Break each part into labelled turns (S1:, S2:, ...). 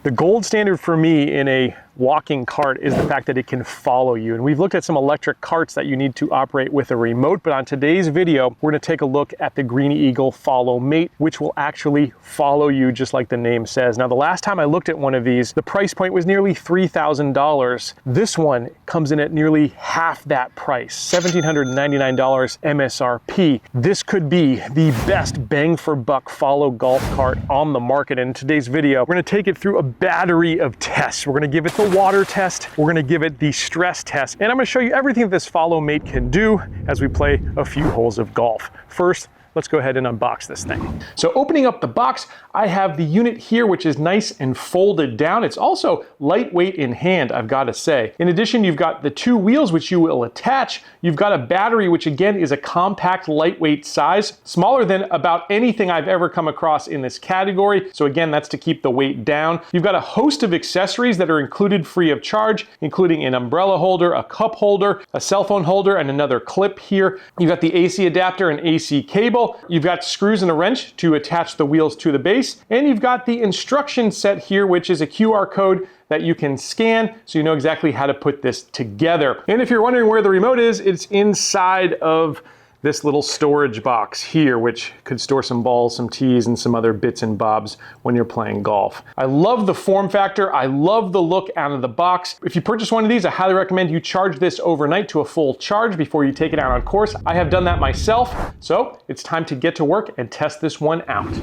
S1: The gold standard for me in a walking cart is the fact that it can follow you. And we've looked at some electric carts that you need to operate with a remote, but on today's video, we're gonna take a look at the Green Eagle Follow Mate, which will actually follow you just like the name says. Now, the last time I looked at one of these, the price point was nearly $3,000. This one comes in at nearly half that price, $1,799 MSRP. This could be the best bang for buck follow golf cart on the market. And in today's video, we're gonna take it through a battery of tests. We're gonna give it the water test, we're gonna give it the stress test, and I'm gonna show you everything that this Follow Mate can do as we play a few holes of golf. First, let's go ahead and unbox this thing. So opening up the box, I have the unit here, which is nice and folded down. It's also lightweight in hand, I've got to say. In addition, you've got the two wheels, which you will attach. You've got a battery, which again is a compact, lightweight size, smaller than about anything I've ever come across in this category. So again, that's to keep the weight down. You've got a host of accessories that are included free of charge, including an umbrella holder, a cup holder, a cell phone holder, and another clip here. You've got the AC adapter and AC cable. You've got screws and a wrench to attach the wheels to the base, and you've got the instruction set here, which is a QR code that you can scan so you know exactly how to put this together. And if you're wondering where the remote is, it's inside of this little storage box here, which could store some balls, some tees, and some other bits and bobs when you're playing golf. I love the form factor. I love the look out of the box. If you purchase one of these, I highly recommend you charge this overnight to a full charge before you take it out on course. I have done that myself, so it's time to get to work and test this one out.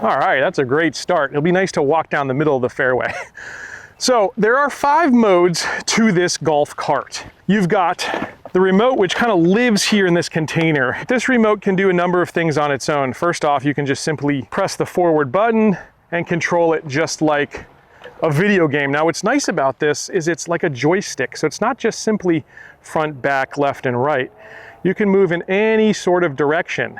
S1: All right, that's a great start. It'll be nice to walk down the middle of the fairway. So there are 5 modes to this golf cart. You've got the remote, which kind of lives here in this container. This remote can do a number of things on its own. First off, you can just simply press the forward button and control it just like a video game. Now, what's nice about this is it's like a joystick. So it's not just simply front, back, left, and right. You can move in any sort of direction.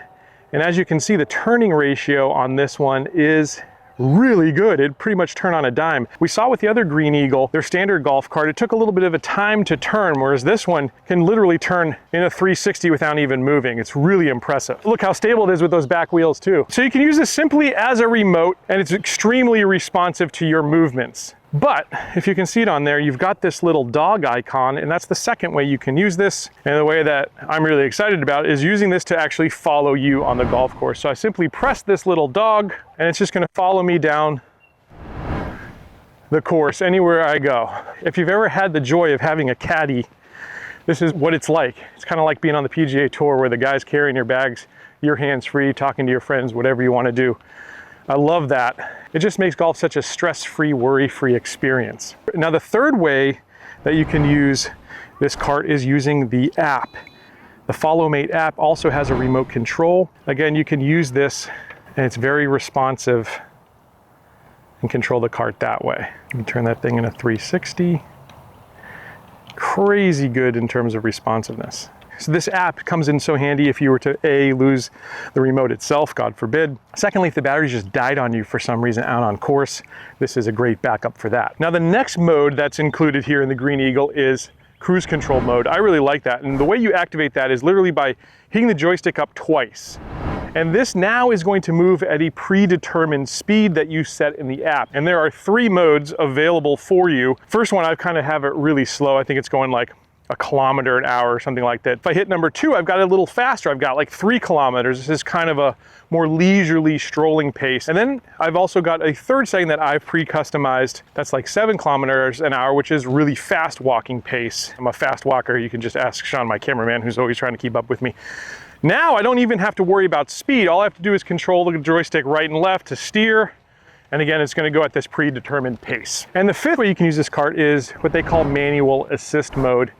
S1: And as you can see, the turning ratio on this one is really good. It'd pretty much turn on a dime. We saw with the other Green Eagle, their standard golf cart, it took a little bit of a time to turn, whereas this one can literally turn in a 360 without even moving. It's really impressive. Look how stable it is with those back wheels too. So you can use this simply as a remote, and it's extremely responsive to your movements. But if you can see it on there, you've got this little dog icon, and that's the second way you can use this. And the way that I'm really excited about is using this to actually follow you on the golf course. So I simply press this little dog, and it's just gonna follow me down the course anywhere I go. If you've ever had the joy of having a caddy, this is what it's like. It's kind of like being on the PGA Tour where the guy's carrying your bags, your hands free, talking to your friends, whatever you wanna do. I love that. It just makes golf such a stress-free, worry-free experience. Now, the third way that you can use this cart is using the app. The Follow Mate app also has a remote control. Again, you can use this, and it's very responsive, and control the cart that way. You can turn that thing in a 360. Crazy good in terms of responsiveness. So this app comes in so handy if you were to A, lose the remote itself, God forbid. Secondly, if the battery just died on you for some reason out on course, this is a great backup for that. Now, the next mode that's included here in the Green Eagle is cruise control mode. I really like that. And the way you activate that is literally by hitting the joystick up twice. And this now is going to move at a predetermined speed that you set in the app. And there are 3 modes available for you. First one, I kind of have it really slow. I think it's going like a kilometer an hour or something like that. If I hit number 2, I've got it a little faster. I've got like 3 kilometers. This is kind of a more leisurely strolling pace. And then I've also got a third setting that I've pre-customized. That's like 7 kilometers an hour, which is really fast walking pace. I'm a fast walker. You can just ask Sean, my cameraman, who's always trying to keep up with me. Now I don't even have to worry about speed. All I have to do is control the joystick right and left to steer. And again, it's going to go at this predetermined pace. And the 5th way you can use this cart is what they call manual assist mode.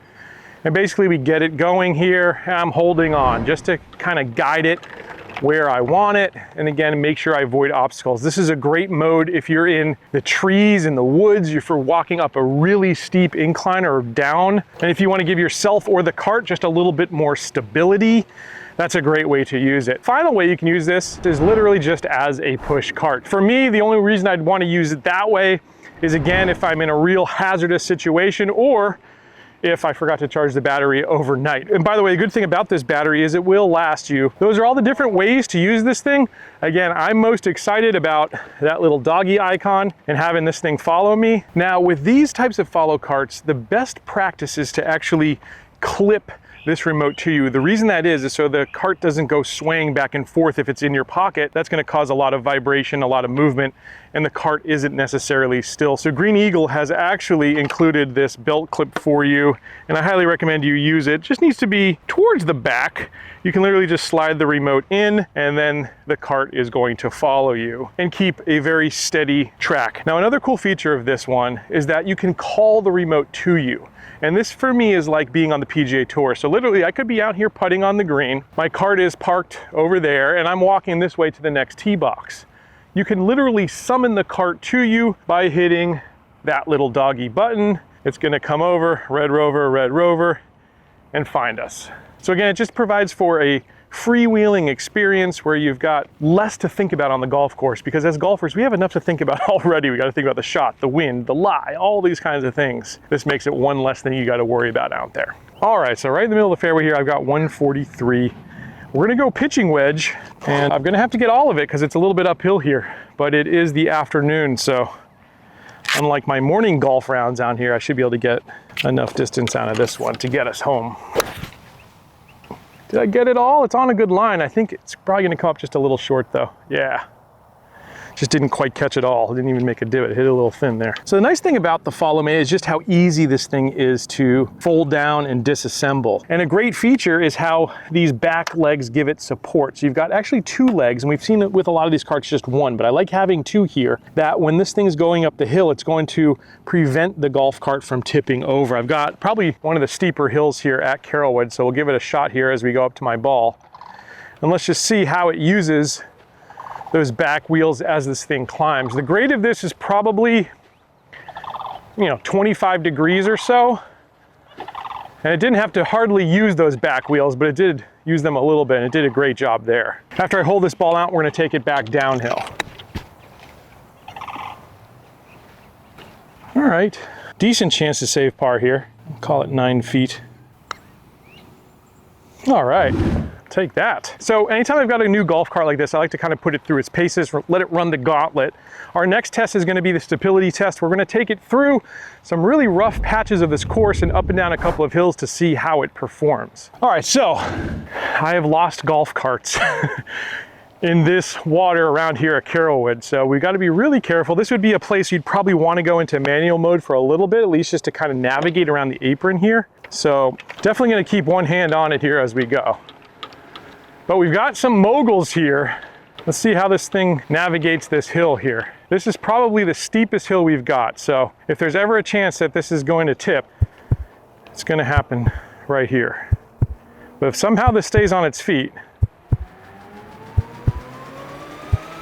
S1: And basically we get it going here, and I'm holding on just to kind of guide it where I want it. And again, make sure I avoid obstacles. This is a great mode if you're in the trees, in the woods, if you're walking up a really steep incline or down. And if you want to give yourself or the cart just a little bit more stability, that's a great way to use it. Final way you can use this is literally just as a push cart. For me, the only reason I'd want to use it that way is, again, if I'm in a real hazardous situation, or if I forgot to charge the battery overnight. And by the way, the good thing about this battery is it will last you. Those are all the different ways to use this thing. Again, I'm most excited about that little doggy icon and having this thing follow me. Now, with these types of follow carts, the best practice is to actually clip this remote to you. The reason that is so the cart doesn't go swaying back and forth if it's in your pocket. That's going to cause a lot of vibration, a lot of movement, and the cart isn't necessarily still. So Green Eagle has actually included this belt clip for you, and I highly recommend you use it. It just needs to be towards the back. You can literally just slide the remote in, and then the cart is going to follow you and keep a very steady track. Now, another cool feature of this one is that you can call the remote to you. And this for me is like being on the PGA Tour. So literally I could be out here putting on the green. My cart is parked over there and I'm walking this way to the next tee box. You can literally summon the cart to you by hitting that little doggy button. It's gonna come over, Red Rover, and find us. So again, it just provides for a freewheeling experience where you've got less to think about on the golf course, because as golfers, we have enough to think about already. We got to think about the shot, the wind, the lie, all these kinds of things. This makes it one less thing you got to worry about out there. All right, so right in the middle of the fairway here, I've got 143. We're gonna go pitching wedge, and I'm gonna have to get all of it because it's a little bit uphill here, but it is the afternoon, so unlike my morning golf rounds out here, I should be able to get enough distance out of this one to get us home. Did I get it all? It's on a good line. I think it's probably gonna come up just a little short though. Yeah. Just didn't quite catch it all. Didn't even make a divot, hit a little thin there. So the nice thing about the Follow Me is just how easy this thing is to fold down and disassemble. And a great feature is how these back legs give it support. So you've got actually two legs, and we've seen it with a lot of these carts just one, but I like having two here, that when this thing's going up the hill, it's going to prevent the golf cart from tipping over. I've got probably one of the steeper hills here at Carrollwood, so we'll give it a shot here as we go up to my ball. And let's just see how it uses those back wheels as this thing climbs. The grade of this is probably, 25 degrees or so. And it didn't have to hardly use those back wheels, but it did use them a little bit, and it did a great job there. After I hold this ball out, we're gonna take it back downhill. All right, decent chance to save par here. I'll call it 9 feet. All right. Take that. So anytime I've got a new golf cart like this, I like to kind of put it through its paces, let it run the gauntlet. Our next test is going to be the stability test. We're going to take it through some really rough patches of this course and up and down a couple of hills to see how it performs. All right, so I have lost golf carts in this water around here at Carrollwood, so we've got to be really careful. This would be a place you'd probably want to go into manual mode for a little bit, at least just to kind of navigate around the apron here. So definitely going to keep one hand on it here as we go. But we've got some moguls here. Let's see how this thing navigates this hill here. This is probably the steepest hill we've got. So if there's ever a chance that this is going to tip, it's going to happen right here. But if somehow this stays on its feet,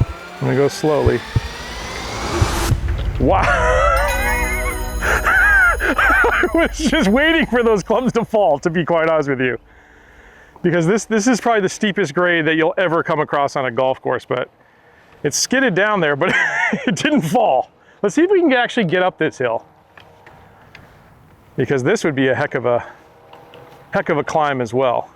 S1: I'm going to go slowly. Wow. I was just waiting for those clubs to fall, to be quite honest with you. Because this is probably the steepest grade that you'll ever come across on a golf course, but it skidded down there, but it didn't fall. Let's see if we can actually get up this hill, because this would be a heck of a climb as well.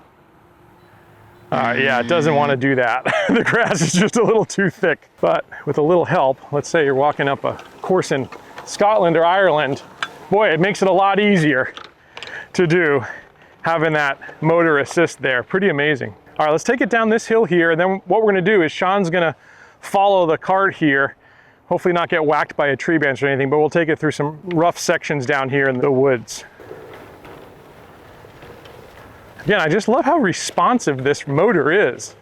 S1: Yeah, it doesn't want to do that. The grass is just a little too thick, but with a little help, let's say you're walking up a course in Scotland or Ireland, boy, it makes it a lot easier to do, having that motor assist there. Pretty amazing. All right, let's take it down this hill here, and then what we're gonna do is Sean's gonna follow the cart here, hopefully not get whacked by a tree branch or anything, but we'll take it through some rough sections down here in the woods. Again, I just love how responsive this motor is.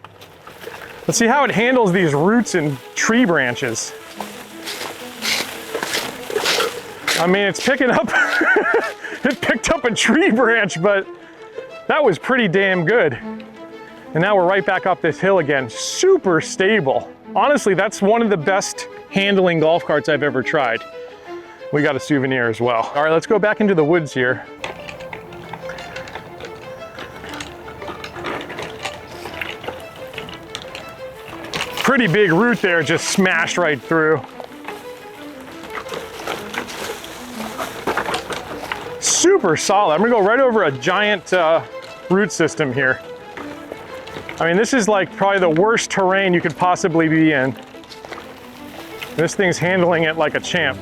S1: Let's see how it handles these roots and tree branches. I mean, it's picking up, it picked up a tree branch, but that was pretty damn good. And now we're right back up this hill again. Super stable. Honestly, that's one of the best handling golf carts I've ever tried. We got a souvenir as well. All right, let's go back into the woods here. Pretty big root there, just smashed right through. super solid. I'm gonna go right over a giant root system here. I mean, this is like probably the worst terrain you could possibly be in. This thing's handling it like a champ.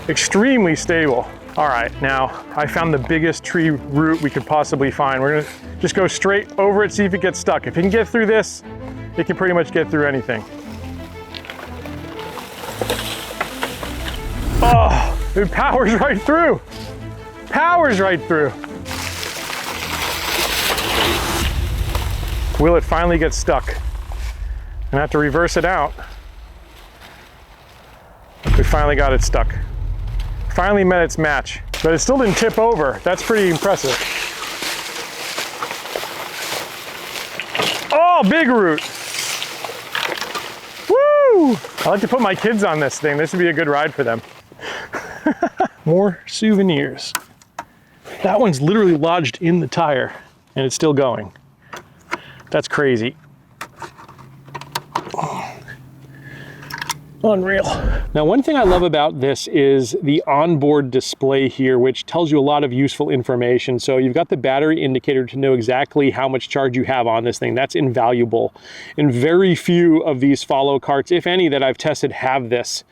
S1: Extremely stable. All right, now I found the biggest tree root we could possibly find. We're gonna just go straight over it, see if it gets stuck. If it can get through this, it can pretty much get through anything. Oh, it powers right through. Powers right through. Will it finally get stuck? I'm gonna have to reverse it out. We finally got it stuck. Finally met its match, but it still didn't tip over. That's pretty impressive. Oh, big root. Woo! I like to put my kids on this thing. This would be a good ride for them. More souvenirs. That one's literally lodged in the tire and it's still going. That's crazy. Unreal. Now, one thing I love about this is the onboard display here, which tells you a lot of useful information. So you've got the battery indicator to know exactly how much charge you have on this thing. That's invaluable. And very few of these follow carts, if any, that I've tested have this.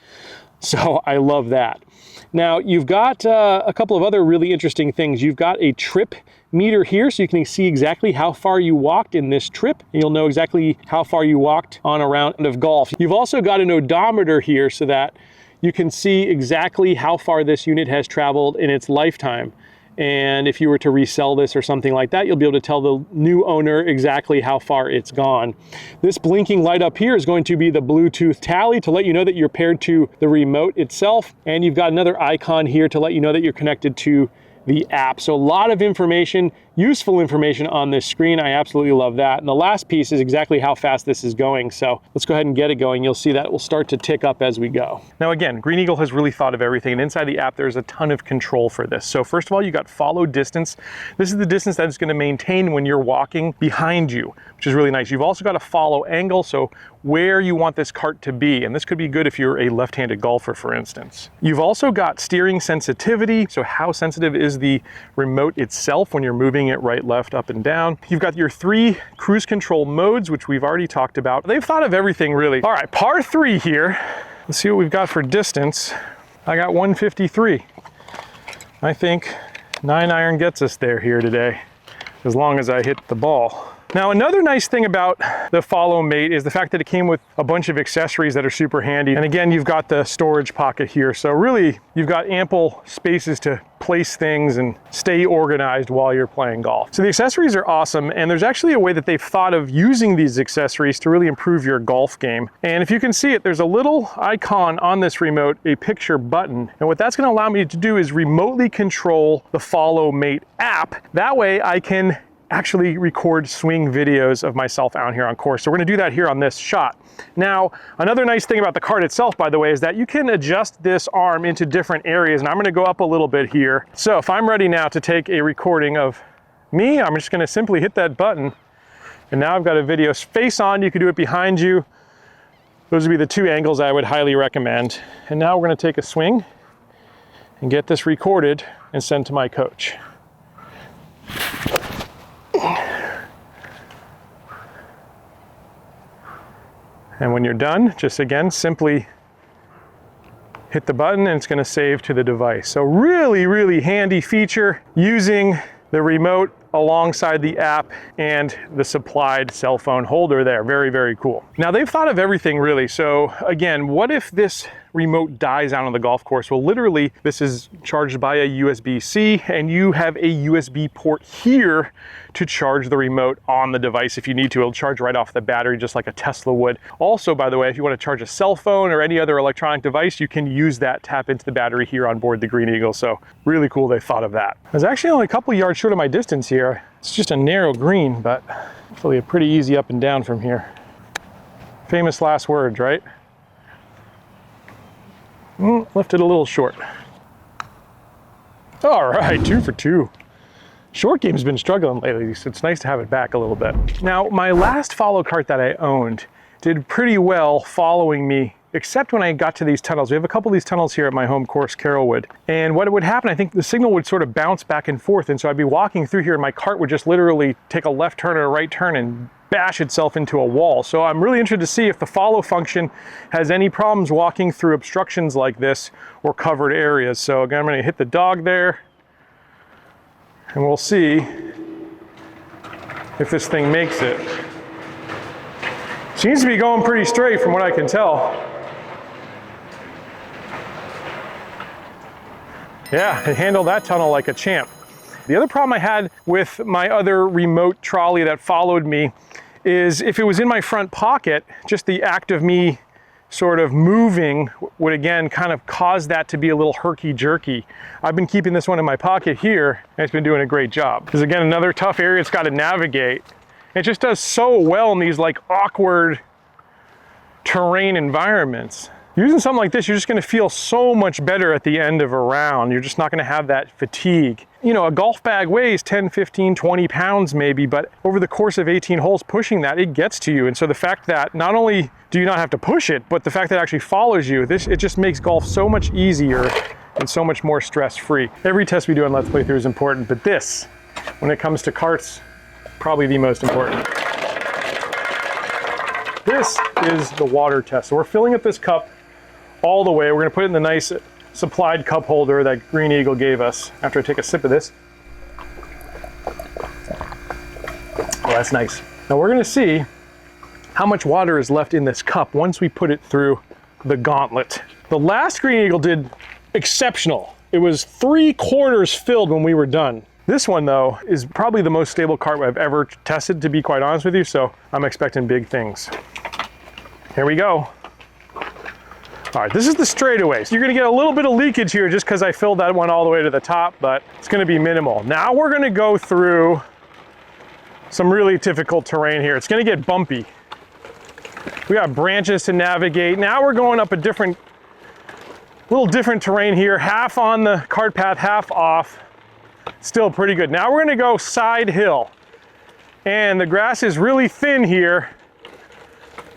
S1: So I love that. Now, you've got a couple of other really interesting things. You've got a trip meter here, so you can see exactly how far you walked in this trip. And you'll know exactly how far you walked on a round of golf. You've also got an odometer here so that you can see exactly how far this unit has traveled in its lifetime. And if you were to resell this or something like that, you'll be able to tell the new owner exactly how far it's gone. This blinking light up here is going to be the Bluetooth tally to let you know that you're paired to the remote itself. And you've got another icon here to let you know that you're connected to the app. So a lot of information, useful information on this screen. I absolutely love that. And the last piece is exactly how fast this is going. So let's go ahead and get it going. You'll see that it will start to tick up as we go. Now again, Green Eagle has really thought of everything, and inside the app there's a ton of control for this. So first of all, you got follow distance. This is the distance that it's going to maintain when you're walking behind you, which is really nice. You've also got a follow angle, so where you want this cart to be, and this could be good if you're a left-handed golfer, for instance. You've also got steering sensitivity, so how sensitive is the remote itself when you're moving it right, left, up, and down. You've got your 3 cruise control modes, which we've already talked about. They've thought of everything, really. All right, par 3 here. Let's see what we've got for distance. I got 153. I think 9-iron gets us there here today, as long as I hit the ball. Now, another nice thing about the Follow Mate is the fact that it came with a bunch of accessories that are super handy. And again, you've got the storage pocket here. So really, you've got ample spaces to place things and stay organized while you're playing golf. So the accessories are awesome, and there's actually a way that they've thought of using these accessories to really improve your golf game. And if you can see it, there's a little icon on this remote, a picture button. And what that's gonna allow me to do is remotely control the Follow Mate app. That way I can actually record swing videos of myself out here on course. So we're gonna do that here on this shot. Now, another nice thing about the cart itself, by the way, is that you can adjust this arm into different areas, and I'm gonna go up a little bit here. So if I'm ready now to take a recording of me, I'm just gonna simply hit that button, and now I've got a video face on. You can do it behind you. Those would be the 2 angles I would highly recommend. And now we're gonna take a swing and get this recorded and sent to my coach. And when you're done, just again, simply hit the button and it's going to save to the device. So really, really handy feature using the remote alongside the app and the supplied cell phone holder there. Very, very cool. Now they've thought of everything really. So again, what if this remote dies out on the golf course? Well, literally this is charged by a USB-C, and you have a USB port here to charge the remote on the device if you need to. It'll charge right off the battery just like a Tesla would. Also, by the way, if you want to charge a cell phone or any other electronic device, you can use that, tap into the battery here on board the Green Eagle. So really cool they thought of that. I was actually only a couple yards short of my distance here. It's just a narrow green, but hopefully a pretty easy up and down from here. Famous last words, right? Left it a little short. All right, 2 for 2. Short game's been struggling lately, so it's nice to have it back a little bit. Now, my last follow cart that I owned did pretty well following me except when I got to these tunnels. We have a couple of these tunnels here at my home course, Carrollwood. And what would happen, I think the signal would sort of bounce back and forth. And so I'd be walking through here and my cart would just literally take a left turn or a right turn and bash itself into a wall. So I'm really interested to see if the follow function has any problems walking through obstructions like this or covered areas. So again, I'm gonna hit the dog there and we'll see if this thing makes it. Seems to be going pretty straight from what I can tell. Yeah, it handled that tunnel like a champ. The other problem I had with my other remote trolley that followed me is if it was in my front pocket, just the act of me sort of moving would again kind of cause that to be a little herky-jerky. I've been keeping this one in my pocket here and it's been doing a great job. Because again, another tough area it's got to navigate. It just does so well in these like awkward terrain environments. Using something like this, you're just gonna feel so much better at the end of a round. You're just not gonna have that fatigue. You know, a golf bag weighs 10, 15, 20 pounds maybe, but over the course of 18 holes pushing that, it gets to you. And so the fact that not only do you not have to push it, but the fact that it actually follows you, it just makes golf so much easier and so much more stress-free. Every test we do on Let's Play Through is important, but this, when it comes to carts, probably the most important. This is the water test. So we're filling up this cup all the way. We're gonna put it in the nice supplied cup holder that Green Eagle gave us after I take a sip of this. Oh, that's nice. Now we're gonna see how much water is left in this cup once we put it through the gauntlet. The last Green Eagle did exceptional. It was 3/4 filled when we were done. This one though is probably the most stable cart I've ever tested, to be quite honest with you, so I'm expecting big things. Here we go. All right, this is the straightaway. So you're gonna get a little bit of leakage here just because I filled that one all the way to the top, but it's gonna be minimal. Now we're gonna go through some really difficult terrain here. It's gonna get bumpy. We got branches to navigate. Now we're going up a little different terrain here, half on the cart path, half off. Still pretty good. Now we're gonna go side hill. And the grass is really thin here.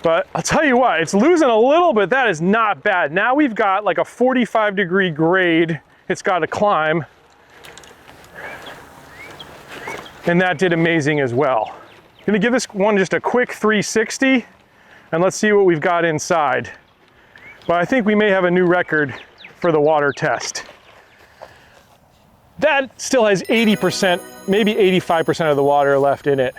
S1: But I'll tell you what, it's losing a little bit. That is not bad. Now we've got like a 45-degree grade. It's got to climb. And that did amazing as well. I'm gonna give this one just a quick 360 and let's see what we've got inside. But I think we may have a new record for the water test. That still has 80%, maybe 85% of the water left in it.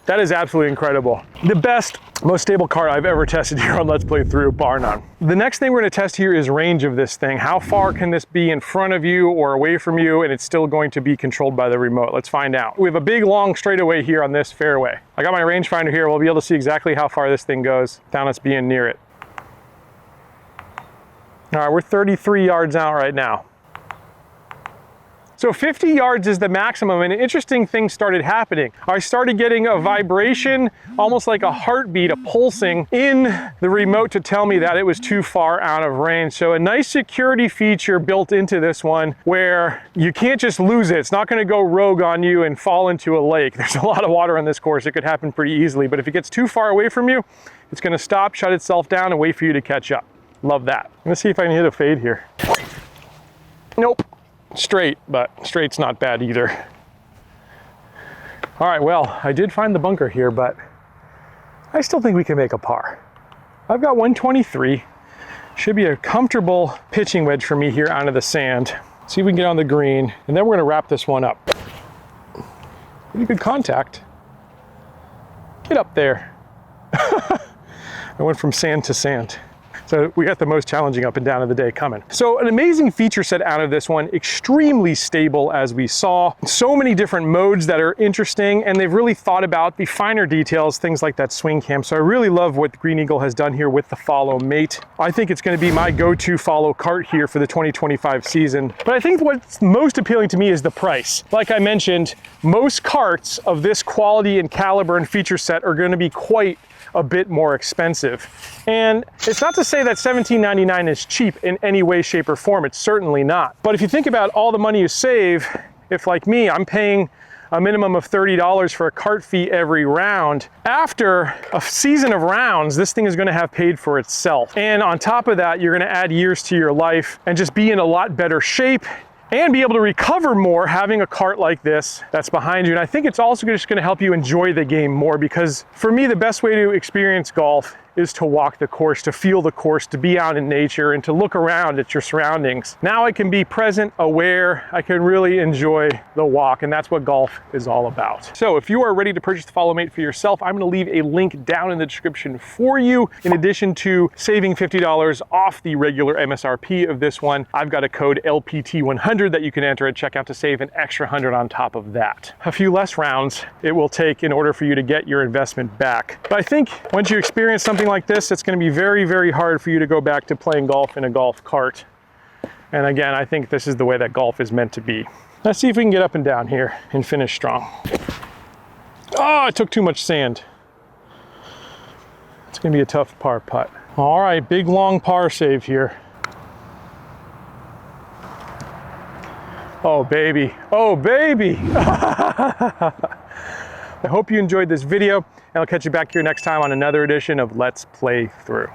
S1: That is absolutely incredible. The best, most stable cart I've ever tested here on Let's Play Through, bar none. The next thing we're gonna test here is range of this thing. How far can this be in front of you or away from you, and it's still going to be controlled by the remote? Let's find out. We have a big, long straightaway here on this fairway. I got my rangefinder here. We'll be able to see exactly how far this thing goes without us being near it. All right, we're 33 yards out right now. So 50 yards is the maximum, and interesting things started happening. I started getting a vibration, almost like a heartbeat, a pulsing in the remote to tell me that it was too far out of range. So a nice security feature built into this one where you can't just lose it. It's not gonna go rogue on you and fall into a lake. There's a lot of water on this course. It could happen pretty easily, but if it gets too far away from you, it's gonna stop, shut itself down, and wait for you to catch up. Love that. I'm gonna see if I can hit a fade here. Nope. Straight, but straight's not bad either. All right, well, I did find the bunker here, but I still think we can make a par. I've got 123. Should be a comfortable pitching wedge for me here onto the sand. See if we can get on the green, and then we're gonna wrap this one up. Pretty good contact. Get up there. I went from sand to sand. So we got the most challenging up and down of the day coming. So an amazing feature set out of this one, extremely stable as we saw. So many different modes that are interesting, and they've really thought about the finer details, things like that swing cam. So I really love what Green Eagle has done here with the Follow Mate. I think it's gonna be my go-to follow cart here for the 2025 season. But I think what's most appealing to me is the price. Like I mentioned, most carts of this quality and caliber and feature set are gonna be quite a bit more expensive. And it's not to say that $17.99 is cheap in any way, shape, or form. It's certainly not. But if you think about all the money you save, if like me, I'm paying a minimum of $30 for a cart fee every round. After a season of rounds, this thing is going to have paid for itself. And on top of that, you're going to add years to your life and just be in a lot better shape and be able to recover more having a cart like this that's behind you. And I think it's also just going to help you enjoy the game more, because for me, the best way to experience golf is to walk the course, to feel the course, to be out in nature, and to look around at your surroundings. Now I can be present, aware, I can really enjoy the walk, and that's what golf is all about. So if you are ready to purchase the Follow Mate for yourself, I'm gonna leave a link down in the description for you. In addition to saving $50 off the regular MSRP of this one, I've got a code LPT100 that you can enter at checkout to save an extra 100 on top of that. A few less rounds it will take in order for you to get your investment back. But I think once you experience something like this, it's going to be very, very hard for you to go back to playing golf in a golf cart. And again, I think this is the way that golf is meant to be. Let's see if we can get up and down here and finish strong. Oh, I took too much sand. It's going to be a tough par putt. All right, big long par save here. Oh, baby. Oh, baby. I hope you enjoyed this video, and I'll catch you back here next time on another edition of Let's Play Through.